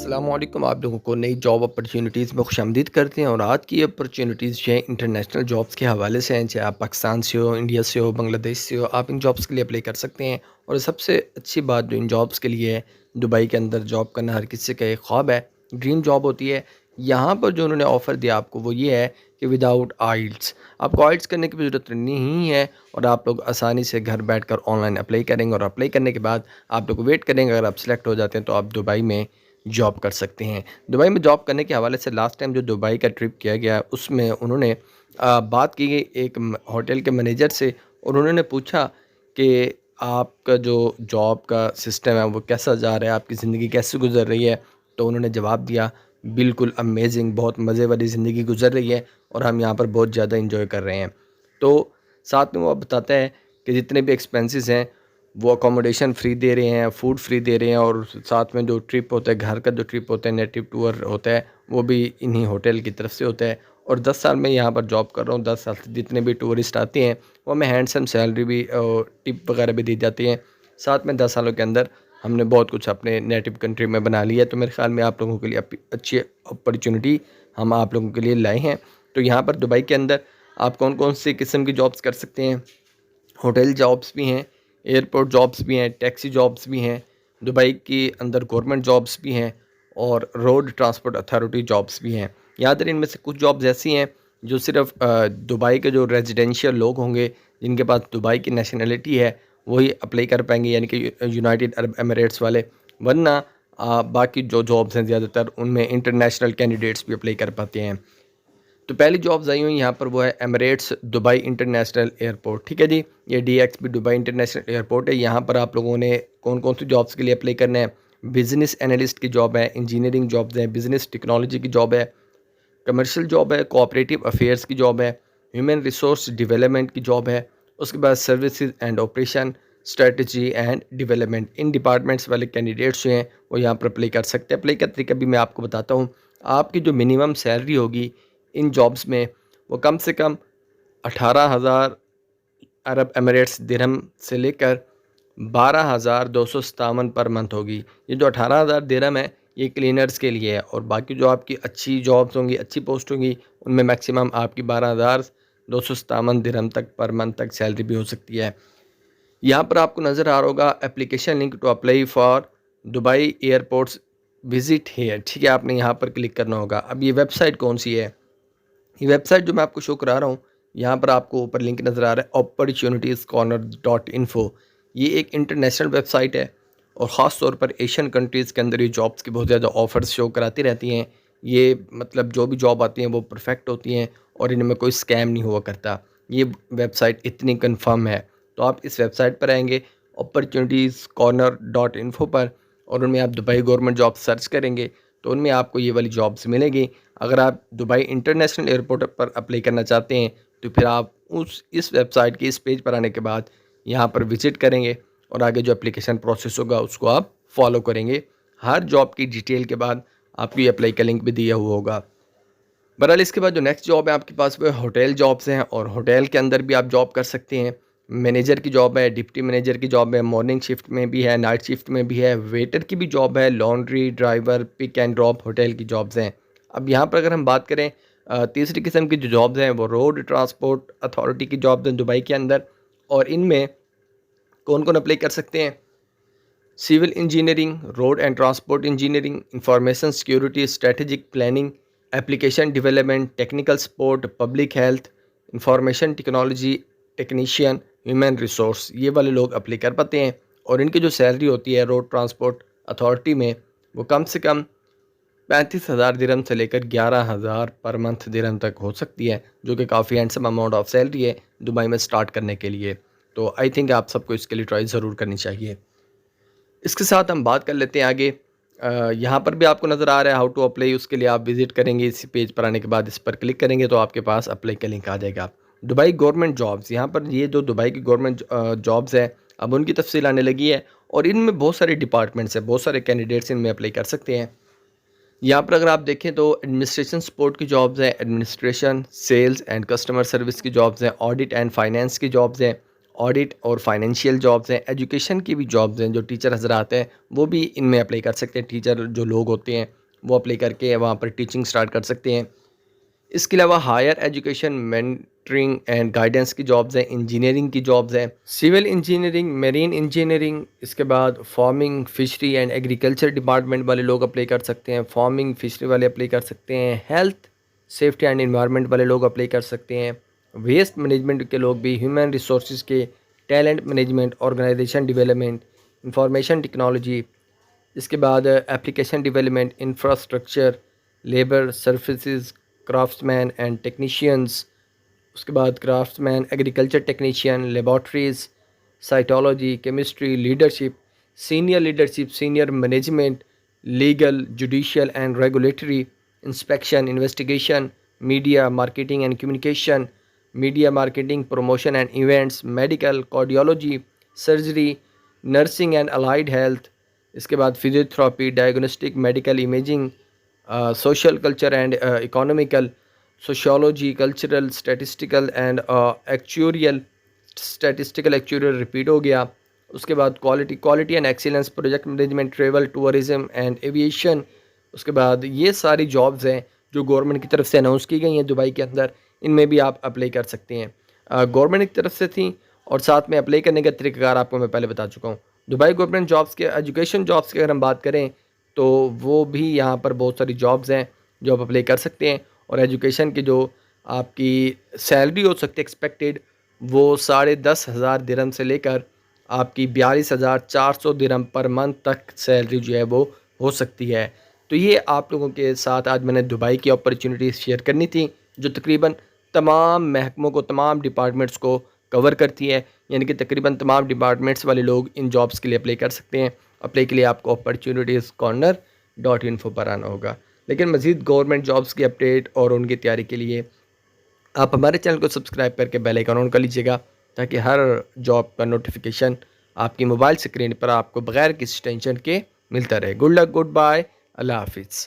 अस्सलामुअलैकुम। आप लोगों को नई जॉब अपॉर्चुनिटीज़ में खुशामदीद करते हैं। और आज की अपॉर्चुनिटीज़ जो है इंटरनेशनल जॉब्स के हवाले से हैं। चाहे आप पाकिस्तान से हो, इंडिया से हो, बांग्लादेश से हो, आप इन जॉब्स के लिए अप्लाई कर सकते हैं। और सबसे अच्छी बात जो इन जॉब्स के लिए है, दुबई के अंदर जॉब करना हर किसी का एक ख्वाब है, ड्रीम जॉब होती है। यहाँ पर जो उन्होंने ऑफ़र दिया आपको वो ये है कि विदाउट आइल्स आपको आइल्स करने की भी ज़रूरत नहीं है। और आप लोग आसानी से घर बैठकर ऑनलाइन अप्लाई करेंगे और अप्लाई करने के बाद आप लोग वेट करेंगे। अगर आप सिलेक्ट हो जाते हैं तो आप दुबई में जॉब कर सकते हैं। दुबई में जॉब करने के हवाले से लास्ट टाइम जो दुबई का ट्रिप किया गया उसमें उन्होंने बात की गई एक होटल के मैनेजर से। और उन्होंने पूछा कि आपका जो जॉब का सिस्टम है वो कैसा जा रहा है, आपकी ज़िंदगी कैसे गुजर रही है। तो उन्होंने जवाब दिया, बिल्कुल अमेजिंग, बहुत मज़े वाली ज़िंदगी गुजर रही है और हम यहाँ पर बहुत ज़्यादा इंजॉय कर रहे हैं। तो साथ में वो बताता है कि जितने भी एक्सपेंसेस हैं वो अकोमोडेशन फ्री दे रहे हैं, फूड फ्री दे रहे हैं। और साथ में जो ट्रिप होता है, घर का जो ट्रिप होता है, नेटिव टूर होता है, वो भी इन्हीं होटल की तरफ से होता है। और 10 साल में यहाँ पर जॉब कर रहा हूँ, 10 साल से जितने भी टूरिस्ट आते हैं वो हमें हैंडसम सैलरी भी और टिप वगैरह भी दी जाती हैं। साथ में 10 सालों के अंदर हमने बहुत कुछ अपने नेटिव कंट्री में बना लिया है। तो मेरे ख्याल में आप लोगों के लिए अच्छी अपॉर्चुनिटी हम आप लोगों के लिए लाए हैं। तो यहाँ पर दुबई के अंदर आप कौन कौन सी किस्म की जॉब्स कर सकते हैं? होटल जॉब्स भी हैं, एयरपोर्ट जॉब्स भी हैं, टैक्सी जॉब्स भी हैं, दुबई के अंदर गवर्नमेंट जॉब्स भी हैं और रोड ट्रांसपोर्ट अथॉरिटी जॉब्स भी हैं। याद रहे, इनमें से कुछ जॉब्स ऐसी हैं जो सिर्फ़ दुबई के जो रेजिडेंशियल लोग होंगे, जिनके पास दुबई की नेशनैलिटी है, वही अप्लाई कर पाएंगे, यानी कि यूनाइटेड अरब एमिरेट्स वाले। वरना बाकी जो जॉब्स हैं ज़्यादातर उनमें इंटरनेशनल कैंडिडेट्स भी अप्लाई कर पाते हैं। तो पहली जॉब्स आई हुई यहाँ पर वो है एमिरेट्स दुबई इंटरनेशनल एयरपोर्ट। ठीक है जी, ये DXB दुबई इंटरनेशनल एयरपोर्ट है। यहाँ पर आप लोगों ने कौन कौन सी जॉब्स के लिए अप्लाई करना है? बिजनेस एनालिस्ट की जॉब है, इंजीनियरिंग जॉब्स है, बिजनेस टेक्नोलॉजी की जॉब है, कमर्शियल जॉब है, कोऑपरेटिव अफेयर्स की जॉब है, ह्यूमन रिसोर्स डेवलपमेंट की जॉब है। उसके बाद services and operation, strategy and development, in departments वाले कैंडिडेट्स जो हैं वो यहाँ पर अप्लाई कर सकते हैं। अप्लाई का तरीका भी मैं आपको बताता हूँ। आपकी जो मिनिमम सैलरी होगी इन जॉब्स में वो कम से कम 18,000 अरब एमिरेट्स दिरहम से लेकर 12,257 पर मंथ होगी। ये जो 18,000 दिरहम है ये क्लीनर्स के लिए है। और बाकी जो आपकी अच्छी जॉब्स होंगी, अच्छी पोस्ट होंगी, उनमें मैक्सिमम आपकी 12,257 दिरहम तक पर मंथ तक सैलरी भी हो सकती है। यहाँ पर आपको नज़र आ रहा होगा application link to apply for Dubai airports visit here. ठीक है, आपने यहाँ पर क्लिक करना होगा। अब ये वेबसाइट कौन सी है? ये वेबसाइट जो मैं आपको शो करा रहा हूँ, यहाँ पर आपको ऊपर लिंक नज़र आ रहा है opportunitiescorner.info। ये एक इंटरनेशनल वेबसाइट है और ख़ास तौर पर एशियन कंट्रीज़ के अंदर ये जॉब्स की बहुत ज़्यादा ऑफ़र्स शो कराती रहती हैं। ये मतलब जो भी जॉब आती हैं वो परफेक्ट होती हैं और इनमें कोई स्कैम नहीं हुआ करता। ये वेबसाइट इतनी कन्फर्म है। तो आप इस वेबसाइट पर आएंगे opportunitiescorner.info पर, और उनमें आप दुबई गवर्नमेंट जॉब सर्च करेंगे तो उनमें आपको ये वाली जॉब्स मिलेगी। अगर आप दुबई इंटरनेशनल एयरपोर्ट पर अप्लाई करना चाहते हैं तो फिर आप इस वेबसाइट के इस पेज पर आने के बाद यहाँ पर विज़िट करेंगे और आगे जो एप्लीकेशन प्रोसेस होगा उसको आप फॉलो करेंगे। हर जॉब की डिटेल के बाद आपको ये अप्लाई का लिंक भी दिया हुआ होगा। बहरहाल इसके बाद जो नेक्स्ट जॉब है आपके पास वो होटल जॉब्स हैं। और होटल के अंदर भी आप जॉब कर सकते हैं। मैनेजर की जॉब है, डिप्टी मैनेजर की जॉब है, मॉर्निंग शिफ्ट में भी है, नाइट शिफ्ट में भी है, वेटर की भी जॉब है, laundry driver, pick and drop hotel की जॉब्स हैं। अब यहाँ पर अगर हम बात करें तीसरी किस्म की जो जॉब्स हैं वो रोड ट्रांसपोर्ट अथॉरिटी की जॉब्स हैं दुबई के अंदर। और इनमें कौन कौन अप्लाई कर सकते हैं? Civil engineering, road and transport engineering, information security, strategic planning, application development, technical support, public health, information technology technician, human resource, ये वाले लोग अप्लाई कर पाते हैं। और इनकी जो सैलरी होती है रोड ट्रांसपोर्ट अथॉरिटी में वो कम से कम 35,000 दिरहम से लेकर 11,000 पर मंथ दिरहम तक हो सकती है, जो कि काफ़ी हैंडसम अमाउंट ऑफ सैलरी है दुबई में स्टार्ट करने के लिए। तो आई थिंक आप सबको इसके लिए ट्राई ज़रूर करनी चाहिए। इसके साथ हम बात कर लेते हैं आगे। यहाँ पर भी आपको नज़र आ रहा है हाउ टू अप्लाई। उसके लिए आप विज़िट करेंगे, इस पेज पर आने के बाद इस पर क्लिक करेंगे तो आपके पास अप्लाई का लिंक आ जाएगा। दुबई गवर्नमेंट जॉब्स, यहाँ पर ये जो दुबई की गवर्नमेंट जॉब्स हैं अब उनकी तफसील आने लगी है। और इनमें बहुत सारे डिपार्टमेंट्स हैं, बहुत सारे कैंडिडेट्स इनमें अप्लाई कर सकते हैं। यहाँ पर अगर आप देखें तो एडमिनिस्ट्रेशन सपोर्ट की जॉब्स हैं, administration, sales and customer service की जॉब्स हैं, ऑडिट एंड फाइनेंस की जॉब्स हैं, ऑडिट और फाइनेंशियल जॉब्स हैं, एजुकेशन की भी जॉब्स हैं, जो टीचर हज़रात हैं वो भी इनमें अप्लाई कर सकते हैं। टीचर जो लोग होते हैं वो अप्लाई करके वहाँ पर टीचिंग स्टार्ट कर सकते हैं। इसके अलावा higher education, mentoring and guidance की जॉब्स हैं, इंजीनियरिंग की जॉब्स हैं, सिविल इंजीनियरिंग, मेरीन इंजीनियरिंग, इसके बाद farming, fishery and agriculture department वाले लोग अप्लाई कर सकते हैं, फार्मिंग फिशरी वाले अप्लाई कर सकते हैं, हेल्थ सेफ्टी एंड एनवायरनमेंट वाले लोग अप्लाई कर सकते हैं, वेस्ट मैनेजमेंट के लोग भी, ह्यूमन रिसोर्स के, talent management, organisation development, information technology, इसके बाद application development, infrastructure, labour services, craftsman and technicians, उसके बाद craftsman, agriculture technician, laboratories, cytology, chemistry, leadership, senior management, legal, judicial and regulatory, inspection, investigation, media marketing and communication, media marketing, promotion and events, medical, cardiology, surgery, nursing and allied health, इसके बाद physiotherapy, diagnostic, medical imaging, social culture and economical, sociology, cultural, statistical actuarial repeat हो गया। उसके बाद quality and excellence, project management, travel, tourism and aviation. उसके बाद ये सारी जॉब्स हैं जो गवर्नमेंट की तरफ से अनाउंस की गई हैं दुबई के अंदर, इनमें भी आप अप्लाई कर सकते हैं। गवर्नमेंट की तरफ से थी और साथ में अप्लाई करने का तरीक़ाकार आपको मैं पहले बता चुका हूँ। दुबई गवर्नमेंट जॉब्स के, एजुकेशन जॉब्स की अगर हम बात करें तो वो भी यहाँ पर बहुत सारी जॉब्स हैं जो आप अप्लाई कर सकते हैं। और एजुकेशन की जो आपकी सैलरी हो सकती है एक्सपेक्टेड, वो 10,500 दिरहम से लेकर आपकी 42,400 दिरहम पर मंथ तक सैलरी जो है वो हो सकती है। तो ये आप लोगों के साथ आज मैंने दुबई की अपॉर्चुनिटीज़ शेयर करनी थी, जो तकरीबन तमाम महकमों को, तमाम डिपार्टमेंट्स को कवर करती है। यानी कि तकरीबन तमाम डिपार्टमेंट्स वाले लोग इन जॉब्स के लिए अप्लाई कर सकते हैं। अप्लाई के लिए आपको opportunitiescorner.info पर आना होगा। लेकिन मज़ीद गवर्नमेंट जॉब्स की अपडेट और उनकी तैयारी के लिए आप हमारे चैनल को सब्सक्राइब करके बेल आइकन ऑन कर लीजिएगा, ताकि हर जॉब का नोटिफिकेशन आपकी मोबाइल स्क्रीन पर आपको बगैर किसी टेंशन के मिलता रहे। गुड लक, गुड बाय, अल्लाह हाफिज़।